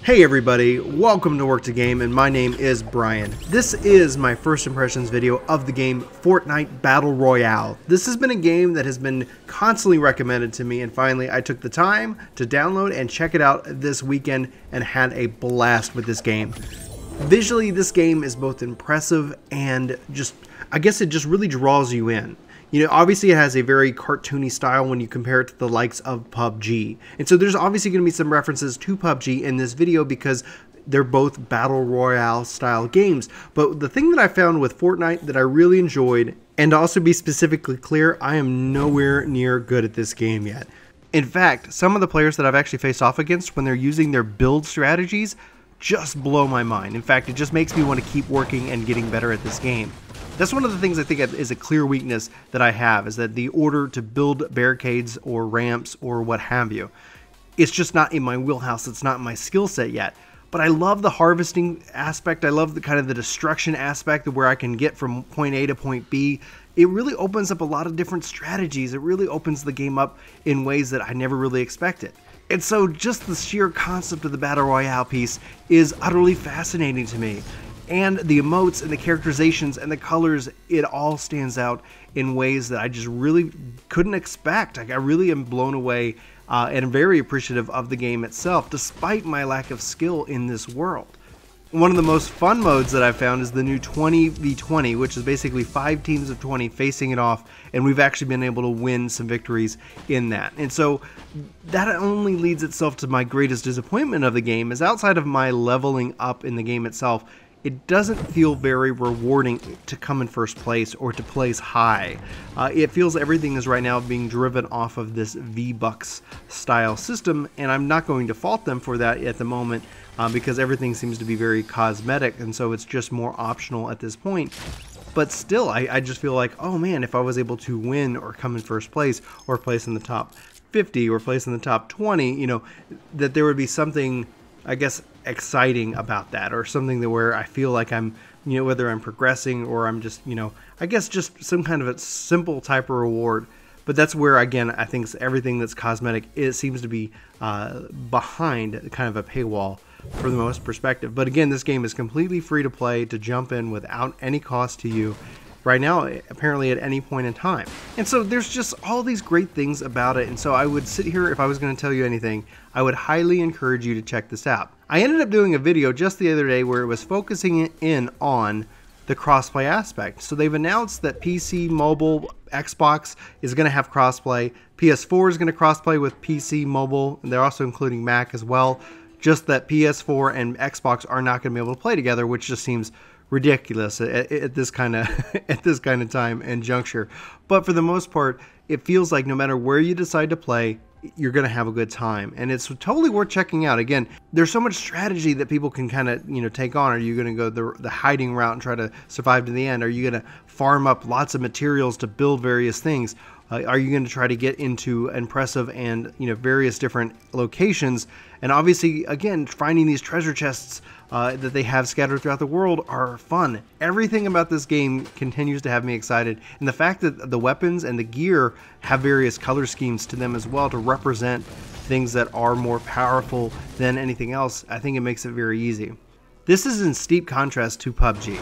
Hey everybody, welcome to Work to Game, and my name is Brian. This is my first impressions video of the game Fortnite Battle Royale. This has been a game that has been constantly recommended to me, and finally I took the time to download and check it out this weekend and had a blast with this game. Visually, this game is both impressive and I guess it just really draws you in. You know, obviously it has a very cartoony style when you compare it to the likes of PUBG. And so there's obviously going to be some references to PUBG in this video because they're both Battle Royale style games. But the thing that I found with Fortnite that I really enjoyed, and to also be specifically clear, I am nowhere near good at this game yet. In fact, some of the players that I've actually faced off against when they're using their build strategies just blow my mind. In fact, it just makes me want to keep working and getting better at this game. That's one of the things I think is a clear weakness that I have, is that the order to build barricades or ramps or what have you, it's just not in my wheelhouse. It's not in my skill set yet. But I love the harvesting aspect. I love the kind of the destruction aspect of where I can get from point A to point B. It really opens up a lot of different strategies. It really opens the game up in ways that I never really expected. And so just the sheer concept of the Battle Royale piece is utterly fascinating to me. And the emotes and the characterizations and the colors, it all stands out in ways that I just really couldn't expect. Like, I really am blown away and very appreciative of the game itself, despite my lack of skill in this world. One of the most fun modes that I've found is the new 20v20, which is basically 5 teams of 20 facing it off, and we've actually been able to win some victories in that. And so that only leads itself to my greatest disappointment of the game, is outside of my leveling up in the game itself, it doesn't feel very rewarding to come in first place or to place high. It feels everything is right now being driven off of this V-Bucks style system, and I'm not going to fault them for that at the moment because everything seems to be very cosmetic, and so it's just more optional at this point. But still, I just feel like, oh man, if I was able to win or come in first place or place in the top 50 or place in the top 20, you know, that there would be something, I guess, exciting about that, or something that where I feel like I'm, you know, whether I'm progressing or I'm just, you know, I guess just some kind of a simple type of reward. But that's where, again, I think everything that's cosmetic, it seems to be behind kind of a paywall for the most perspective. But again, this game is completely free to play, to jump in without any cost to you right now, apparently at any point in time. And so there's just all these great things about it. And so I would sit here, if I was going to tell you anything, I would highly encourage you to check this out. I ended up doing a video just the other day where it was focusing in on the crossplay aspect. So they've announced that PC, mobile, Xbox is going to have crossplay. PS4 is going to crossplay with PC, mobile, and they're also including Mac as well. Just that PS4 and Xbox are not going to be able to play together, which just seems ridiculous at this kind of time and juncture. But for the most part, it feels like no matter where you decide to play, you're going to have a good time, and it's totally worth checking out. Again, there's so much strategy that people can kind of, you know, take on. Are you going to go the hiding route and try to survive to the end? Are you going to farm up lots of materials to build various things? Are you going to try to get into impressive and, you know, various different locations? And obviously, again, finding these treasure chests that they have scattered throughout the world are fun. Everything about this game continues to have me excited, and the fact that the weapons and the gear have various color schemes to them as well to represent things that are more powerful than anything else, I think it makes it very easy. This is in steep contrast to PUBG.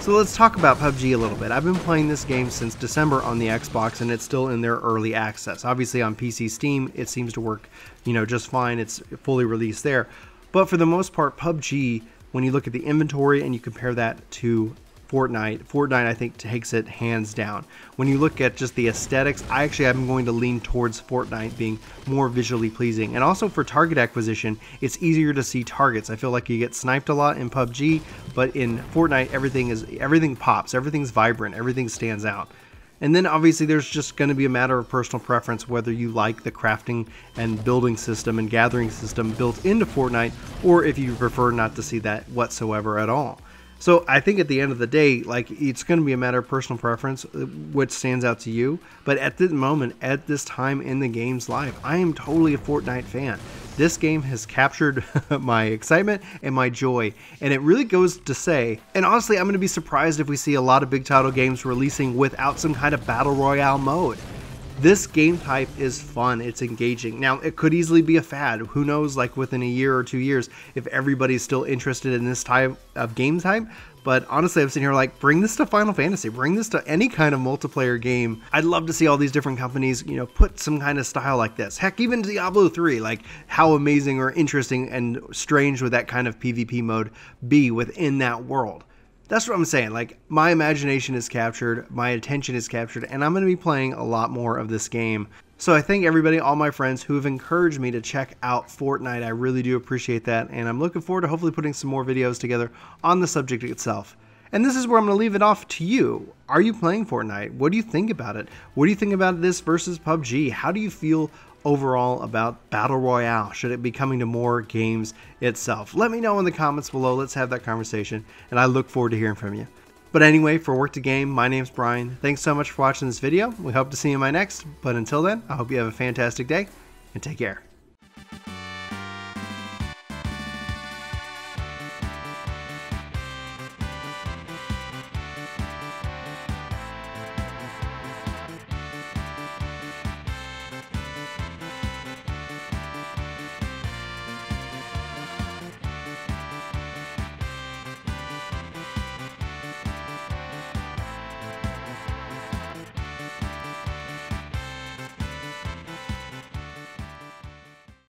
So let's talk about PUBG a little bit. I've been playing this game since December on the Xbox, and it's still in their early access. Obviously on PC Steam, it seems to work, you know, just fine. It's fully released there. But for the most part, PUBG, when you look at the inventory and you compare that to Fortnite, I think takes it hands down. When you look at just the aesthetics, I am going to lean towards Fortnite being more visually pleasing. And also for target acquisition, it's easier to see targets. I feel like you get sniped a lot in PUBG, but in Fortnite, everything pops, everything's vibrant, everything stands out. And then obviously there's just going to be a matter of personal preference whether you like the crafting and building system and gathering system built into Fortnite, or if you prefer not to see that whatsoever at all. So I think at the end of the day, like, it's going to be a matter of personal preference, what stands out to you. But at this moment, at this time in the game's life, I am totally a Fortnite fan. This game has captured my excitement and my joy, and it really goes to say, and honestly, I'm going to be surprised if we see a lot of big title games releasing without some kind of battle royale mode. This game type is fun, it's engaging. Now, it could easily be a fad. Who knows, like within a year or 2 years, if everybody's still interested in this type of game type. But honestly, I'm sitting here like, bring this to Final Fantasy, bring this to any kind of multiplayer game. I'd love to see all these different companies, put some kind of style like this. Heck, even Diablo 3, like how amazing or interesting and strange would that kind of PvP mode be within that world? That's what I'm saying. Like, my imagination is captured, my attention is captured, and I'm going to be playing a lot more of this game. So I thank everybody, all my friends who have encouraged me to check out Fortnite. I really do appreciate that, and I'm looking forward to hopefully putting some more videos together on the subject itself. And this is where I'm going to leave it off to you. Are you playing Fortnite? What do you think about it? What do you think about this versus PUBG? How do you feel overall about Battle Royale? Should it be coming to more games itself? Let me know in the comments below. Let's have that conversation, and I look forward to hearing from you. But anyway, for Work to Game, my name's Brian. Thanks so much for watching this video. We hope to see you in my next, but until then, I hope you have a fantastic day, and take care.